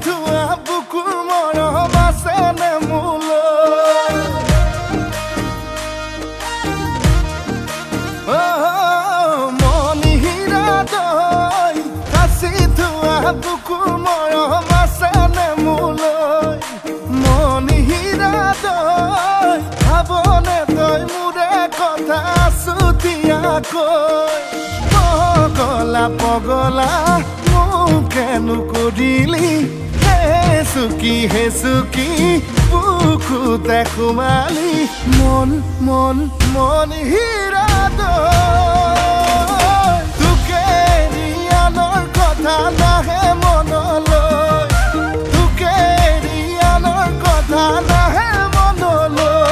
থোৱা বুকুৰ মৰম আছেনে মোলৈ মন হীৰা দৈ সাঁচি থোৱা বুকুৰ মৰম আছেনে মোলৈ মন হীৰা দৈ ভাবনে তই মোৰে কথা চুতীয়াকৈ পগলা মোকেনো কৰিলি হে চুকি বুকুতে সোমালি মন হীৰা দৈ তোকে ৰিয়ানৰ কথা নাহে মনলৈ তোকে ৰিয়ানৰ কথা নাহে মনলৈ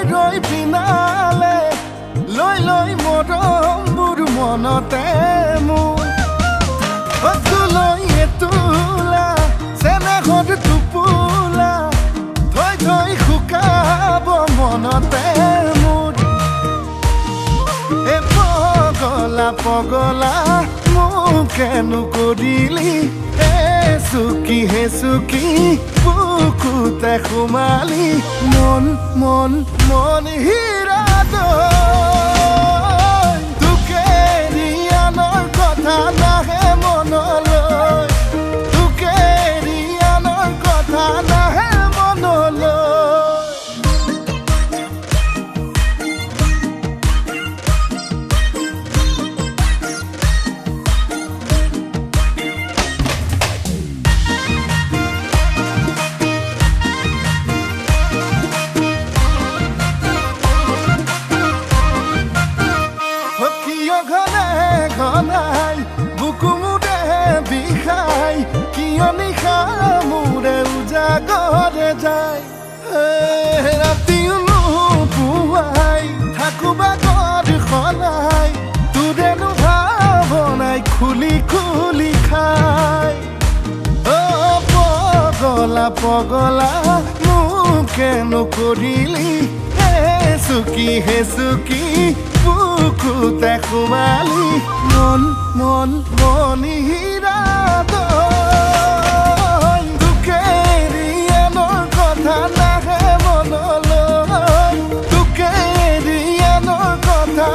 ৰৈ পিনালে লৈ মৰমবোৰ মনতে মোৰ লৈ তোলা চেনেহত টোপোলা থৈ শুকাব মনতে মোৰ এ পগলা মোকেনো কৰিলি হে চুকি বুকুতে সোমালি মন হীৰা দৈ তোকে ৰিয়ানৰ কথা নাহে মনলৈ তোকে ৰিয়ানৰ কথা নাহে মনলৈ ঘনাই বুকু মোৰে বিষাই কিয় নিশা মোৰে উজাগৰে যায় ৰাতিও নুপুৱাই থাকো বাগৰ সলাই তোৰেনো ভাৱনাই খুলি খাই পগলা মোকেনো কৰিলি হে চুকি বুকুতে সোমালি মন হীৰা দৈ তোকে ৰিয়ানৰ কথা নাহে মনলৈ তোকে ৰিয়ানৰ কথা